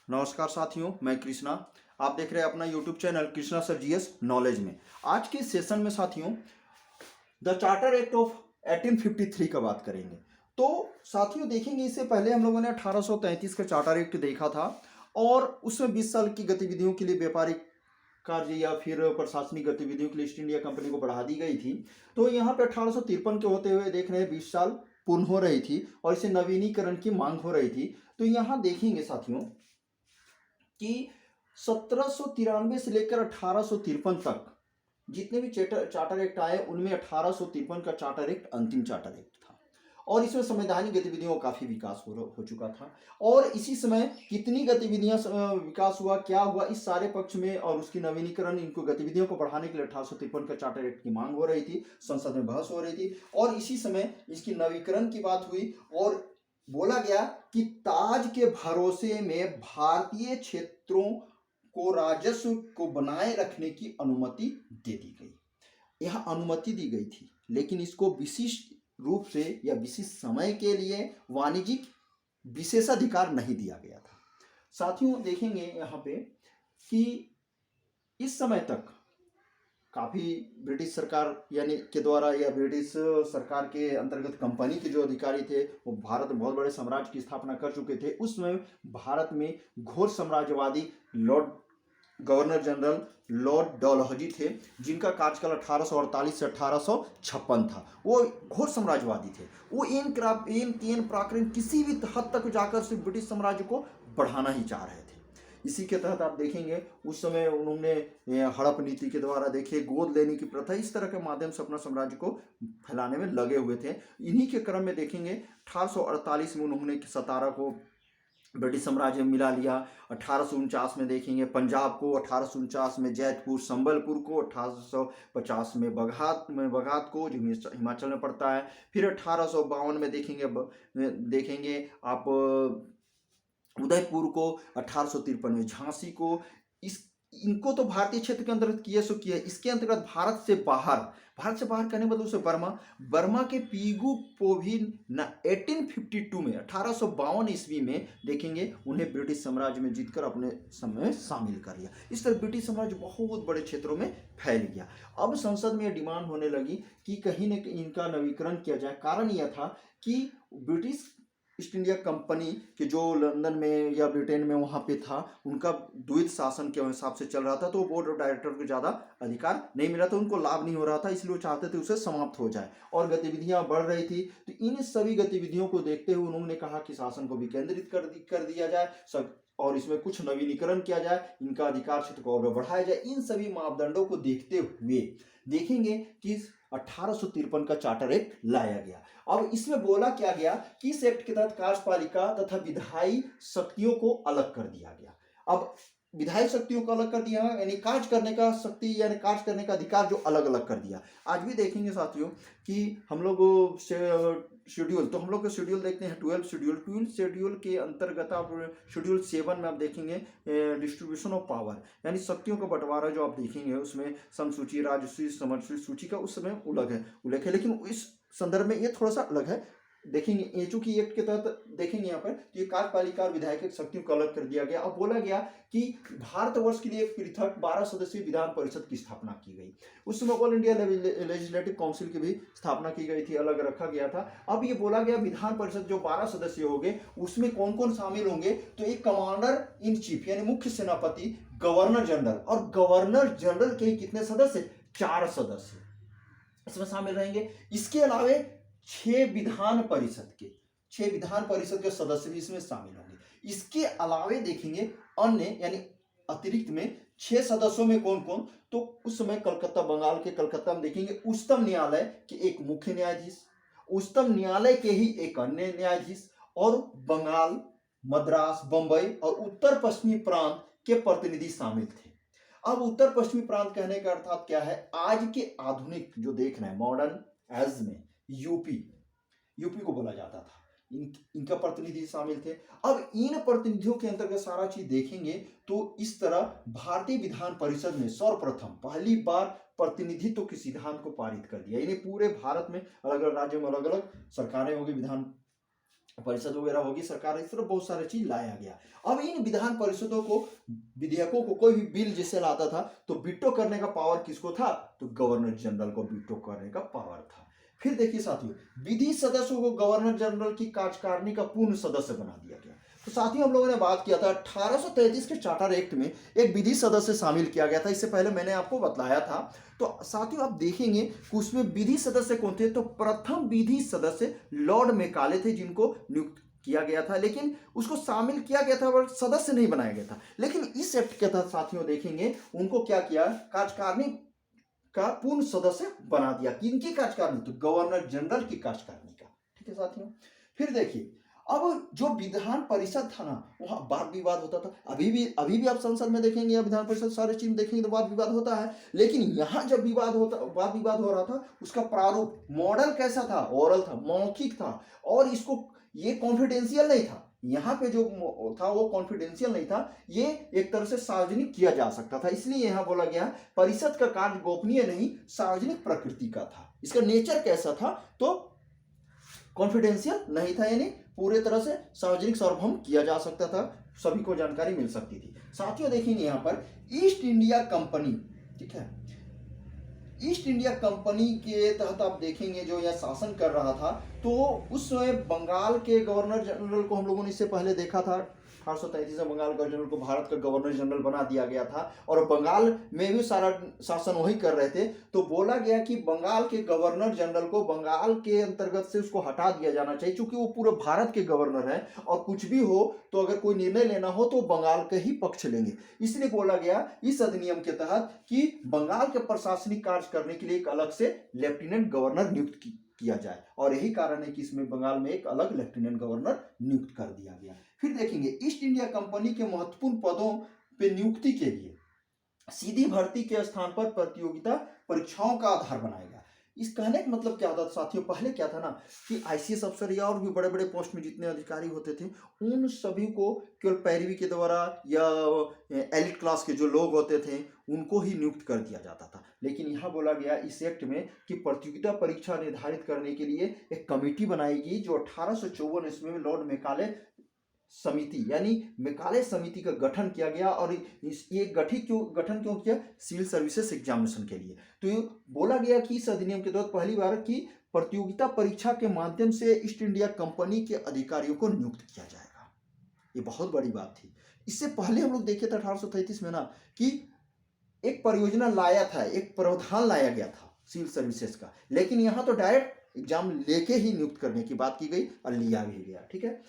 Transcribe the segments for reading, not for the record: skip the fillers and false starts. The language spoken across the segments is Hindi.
नमस्कार साथियों, मैं कृष्णा। आप देख रहे हैं अपना YouTube channel Krishna sir GS knowledge में। आज के सेशन में साथियों द चार्टर एक्ट ऑफ 1853 का बात करेंगे। तो साथियों देखेंगे, इससे पहले हम लोगों ने 1833 का चार्टर एक्ट देखा था और उसमें 20 साल की गतिविधियों के लिए व्यापारिक कार्य या फिर प्रशासनिक गतिविधियों के लिए ईस्ट इंडिया कंपनी को बढ़ा दी गई थी। तो यहाँ पे 1853 के होते हुए देख रहे हैं 20 साल पूर्ण हो रही थी और इसे नवीनीकरण की मांग हो रही थी। तो यहाँ देखेंगे साथियों कि 1793 से लेकर 1853 तक जितने भी चार्टर एक्ट आए उनमें 1853 का चार्टर एक्ट अंतिम चार्टर एक्ट था और इसमें संवैधानिक गतिविधियों का काफी विकास हो चुका था। और इसी समय कितनी गतिविधियां विकास हुआ, क्या हुआ, इस सारे पक्ष में और उसकी नवीनीकरण, इनको गतिविधियों को बढ़ाने के लिए 1853 का चार्टर एक्ट की मांग हो रही थी, संसद में बहस हो रही थी और इसी समय इसकी नवीकरण की बात हुई और बोला गया कि ताज के भरोसे में भारतीय क्षेत्रों को राजस्व को बनाए रखने की अनुमति दे दी गई। यह अनुमति दी गई थी, लेकिन इसको विशिष्ट रूप से या विशिष्ट समय के लिए वाणिज्यिक विशेषाधिकार नहीं दिया गया था। साथियों देखेंगे यहाँ पे कि इस समय तक काफ़ी ब्रिटिश सरकार यानी के द्वारा या ब्रिटिश सरकार के अंतर्गत कंपनी के जो अधिकारी थे वो भारत में बहुत बड़े साम्राज्य की स्थापना कर चुके थे। उस समय भारत में घोर साम्राज्यवादी गवर्नर जनरल लॉर्ड डलहौजी थे, जिनका कार्यकाल 1848 से 1856 था। वो घोर साम्राज्यवादी थे। वो इन पराक्रम किसी भी हद तक जाकर सिर्फ ब्रिटिश साम्राज्य को बढ़ाना ही चाह रहे थे। इसी के तहत आप देखेंगे उस समय उन्होंने हड़प नीति के द्वारा देखिए गोद लेने की प्रथा, इस तरह के माध्यम से अपना साम्राज्य को फैलाने में लगे हुए थे। इन्हीं के क्रम में देखेंगे 1848 में उन्होंने सतारा को ब्रिटिश साम्राज्य में मिला लिया। 1849 में देखेंगे पंजाब को, 1849 में जैतपुर संबलपुर को, 1850 में बघात को जो हिमाचल में पड़ता है। फिर 1852 में देखेंगे आप उदयपुर को, 1853 में झांसी को। इनको तो भारतीय क्षेत्र के अंतर्गत किए सो किए। इसके अंतर्गत भारत से बाहर करने मतलब उसे बर्मा के पीगू पोविन 1852 में 1852 ईस्वी में देखेंगे उन्हें ब्रिटिश साम्राज्य में जीतकर अपने समय में शामिल कर लिया। इस तरह ब्रिटिश साम्राज्य बहुत बड़े क्षेत्रों में फैल गया। अब संसद में यह डिमांड होने लगी कि कहीं न कहीं इनका नवीकरण किया जाए। कारण यह था कि ब्रिटिश ईस्ट इंडिया कंपनी के जो लंदन में या ब्रिटेन में वहाँ पे था, उनका द्वैत शासन के हिसाब से चल रहा था। तो बोर्ड ऑफ डायरेक्टर को ज़्यादा अधिकार नहीं मिला था, उनको लाभ नहीं हो रहा था, इसलिए वो चाहते थे उसे समाप्त हो जाए और गतिविधियाँ बढ़ रही थी। तो इन सभी गतिविधियों को देखते हुए उन्होंने कहा कि शासन को विकेंद्रित कर दिया जाए सब और इसमें कुछ नवीनीकरण किया जाए, इनका अधिकार क्षेत्र को और बढ़ाया जाए। इन सभी मापदंडों को देखते हुए देखेंगे कि 1853 का चार्टर एक्ट लाया गया। अब इसमें बोला क्या गया कि इस एक्ट के तहत कार्यपालिका तथा विधायी शक्तियों को अलग कर दिया गया। अब विधायी शक्तियों को अलग कर दिया यानी कार्य करने का शक्ति यानी कार्य करने का अधिकार जो अलग अलग कर दिया। आज भी देखेंगे साथियों कि हम लोग शेड्यूल, तो हम लोग का शेड्यूल देखते हैं 12 शेड्यूल के अंतर्गत आप शेड्यूल 7 में आप देखेंगे डिस्ट्रीब्यूशन ऑफ पावर यानी शक्तियों का बंटवारा जो आप देखेंगे उसमें समसूची, राजसूची, समष्टि सूची का उस समय उल्लेख है, लेकिन इस संदर्भ में ये थोड़ा सा अलग है। देखेंगे चूंकि एक्ट के तहत देखेंगे यहाँ पर तो ये कार्यपालिका और विधायक शक्तियों को अलग कर दिया गया। अब बोला गया कि भारतवर्ष के लिए एक पृथक 12 सदस्यीय विधान परिषद की स्थापना की गई। उस समय ऑल इंडिया लेजिस्लेटिव काउंसिल की भी स्थापना की गई थी, अलग रखा गया था। अब ये बोला गया विधान परिषद जो 12 सदस्य होंगे उसमें कौन कौन शामिल होंगे, तो एक कमांडर इन चीफ यानी मुख्य सेनापति, गवर्नर जनरल, और गवर्नर जनरल के कितने सदस्य, 4 सदस्य इसमें शामिल रहेंगे। इसके अलावे 6 विधान परिषद के सदस्य भी इसमें शामिल होंगे। इसके अलावे देखेंगे अन्य यानी अतिरिक्त में 6 सदस्यों में कौन कौन, तो उस समय कलकत्ता, बंगाल के कलकत्ता में देखेंगे उच्चतम न्यायालय के एक मुख्य न्यायाधीश, उच्चतम न्यायालय के ही एक अन्य न्यायाधीश और बंगाल, मद्रास, बंबई और उत्तर पश्चिमी प्रांत के प्रतिनिधि शामिल थे। अब उत्तर पश्चिमी प्रांत कहने का अर्थात क्या है, आज के आधुनिक जो देख रहे हैं मॉडर्न एज में यूपी को बोला जाता था, इनका प्रतिनिधि शामिल थे। अब इन प्रतिनिधियों के अंतर्गत सारा चीज देखेंगे तो इस तरह भारतीय विधान परिषद ने सर्वप्रथम पहली बार प्रतिनिधित्व के सिद्धांत को पारित कर दिया। यानी पूरे भारत में अलग अलग राज्यों में अलग अलग सरकारें होंगी, विधान परिषद वगैरह होगी, सरकार, इस तरह बहुत सारे चीज लाया गया। अब इन विधान परिषदों को, विधेयकों को, कोई भी बिल जिसे लाता था तो वीटो करने का पावर किसको था? तो गवर्नर जनरल को वीटो करने का पावर था। फिर देखिए साथियों, विधि सदस्यों को गवर्नर जनरल की कार्यकारिणी का पूर्ण सदस्य बना दिया गया। तो साथियों हम लोगों ने बात किया था 1833 के चार्टर एक्ट में एक विधि सदस्य शामिल किया गया था, इससे पहले मैंने आपको बतलाया था। तो साथियों आप देखेंगे कि उसमें विधि सदस्य कौन थे? तो प्रथम विधि सदस्य लॉर्ड मैकाले थे, जिनको नियुक्त किया गया था, लेकिन उसको शामिल किया गया था और सदस्य नहीं बनाया गया था। लेकिन इस एक्ट के तहत साथियों देखेंगे उनको क्या किया? कार्यकारिणी का पूर्ण सदस्य बना दिया। किनकी कार्यकारिणी? तो गवर्नर जनरल की कार्यकारिणी का। ठीक है साथियों, फिर देखिए अब जो विधान परिषद था ना, वहां वाद विवाद होता था। अभी भी आप संसद में देखेंगे या विधान परिषद सारे चीज देखेंगे तो वाद विवाद होता है। लेकिन यहां जब वाद विवाद हो रहा था, उसका प्रारूप, मॉडल कैसा था? ओरल था, मौखिक था, और इसको ये कॉन्फिडेंशियल नहीं था। यहाँ पे जो था वो कॉन्फिडेंशियल नहीं था, ये एक तरह से सार्वजनिक किया जा सकता था। इसलिए यहाँ बोला गया परिषद का कार्य गोपनीय नहीं, सार्वजनिक प्रकृति का था। इसका नेचर कैसा था? तो कॉन्फिडेंशियल नहीं था, यानी पूरे तरह से सार्वजनिक सार्वभौम किया जा सकता था, सभी को जानकारी मिल सकती थी। साथियों देखेंगे यहाँ पर ईस्ट इंडिया कंपनी, ठीक है, ईस्ट इंडिया कंपनी के तहत आप देखेंगे जो यह शासन कर रहा था, तो उस समय बंगाल के गवर्नर जनरल को हम लोगों ने इससे पहले देखा था, 1833 में बंगाल गवर्नर को भारत का गवर्नर जनरल बना दिया गया था, और बंगाल में भी सारा शासन वही कर रहे थे। तो बोला गया कि बंगाल के गवर्नर जनरल को बंगाल के अंतर्गत से उसको हटा दिया जाना चाहिए, क्योंकि वो पूरे भारत के गवर्नर हैं, और कुछ भी हो तो अगर कोई निर्णय लेना हो तो बंगाल के ही पक्ष लेंगे। इसलिए बोला गया इस अधिनियम के तहत कि बंगाल के प्रशासनिक कार्य करने के लिए एक अलग से लेफ्टिनेंट गवर्नर नियुक्त किया जाए, और यही कारण है कि इसमें बंगाल में एक अलग लेफ्टिनेंट गवर्नर नियुक्त कर दिया गया। फिर देखेंगे ईस्ट इंडिया कंपनी के महत्वपूर्ण पदों पे नियुक्ति के लिए सीधी भर्ती के स्थान पर प्रतियोगिता परीक्षाओं का आधार बनाएगा। इस कहने का मतलब क्या होता था साथियों? पहले क्या था ना कि आईसीएस अफसर या और भी बड़े बड़े पोस्ट में जितने अधिकारी होते थे, उन सभी को केवल पैरवी के द्वारा या एलिट क्लास के जो लोग होते थे उनको ही नियुक्त कर दिया जाता था। लेकिन यहाँ बोला गया इस एक्ट में कि प्रतियोगिता परीक्षा निर्धारित करने के लिए एक कमेटी बनाएगी, जो 1854 ईस्वी में लॉर्ड मैकाले समिति, यानी मैकाले समिति का गठन किया गया। और ये गठन क्यों किया? सिविल सर्विसेज एग्जामिनेशन के लिए। तो ये बोला गया कि इस अधिनियम के तहत पहली बार की प्रतियोगिता परीक्षा के माध्यम से ईस्ट इंडिया कंपनी के अधिकारियों को नियुक्त किया जाएगा। ये बहुत बड़ी बात थी। इससे पहले हम लोग देखे थे 1833 में ना कि एक परियोजना लाया था, एक प्रावधान लाया गया था सिविल सर्विसेज का, लेकिन यहाँ तो डायरेक्ट एग्जाम लेके ही नियुक्त करने की बात की गई और लिया भी गया। ठीक है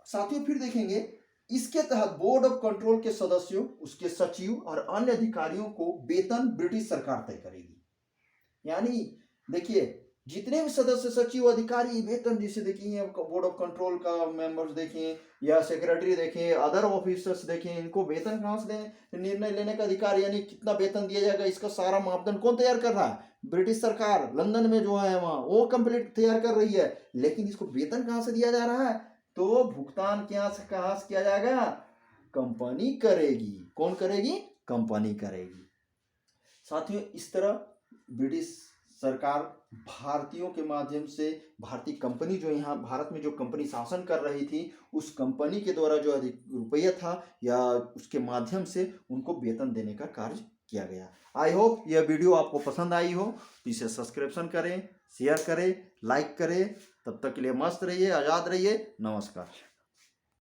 साथियों, फिर देखेंगे इसके तहत बोर्ड ऑफ कंट्रोल के सदस्यों, उसके सचिव और अन्य अधिकारियों को वेतन ब्रिटिश सरकार तय करेगी। यानी देखिए जितने भी सदस्य, सचिव, अधिकारी, वेतन, जिसे देखिए बोर्ड ऑफ कंट्रोल का मेंबर्स देखें या सेक्रेटरी देखें, अदर ऑफिसर्स देखें, इनको वेतन कहाँ से दें? निर्णय लेने का अधिकार, यानी कितना वेतन दिया जाएगा, इसका सारा मापदंड कौन तैयार कर रहा है? ब्रिटिश सरकार, लंदन में जो है वहां वो कंप्लीट तैयार कर रही है। लेकिन इसको वेतन कहाँ से दिया जा रहा है? तो भुगतान कहाँ से किया जाएगा? कंपनी करेगी। कौन करेगी? कंपनी करेगी। साथियों इस तरह ब्रिटिश सरकार भारतीयों के माध्यम से, भारतीय कंपनी जो यहाँ भारत में जो कंपनी शासन कर रही थी, उस कंपनी के द्वारा जो अधिक रुपया था या उसके माध्यम से उनको वेतन देने का कार्य किया गया। आई होप यह वीडियो आपको पसंद आई हो, तो इसे सब्सक्रिप्शन करें, शेयर करें, लाइक करें। तब तक के लिए मस्त रहिए, आज़ाद रहिए। नमस्कार।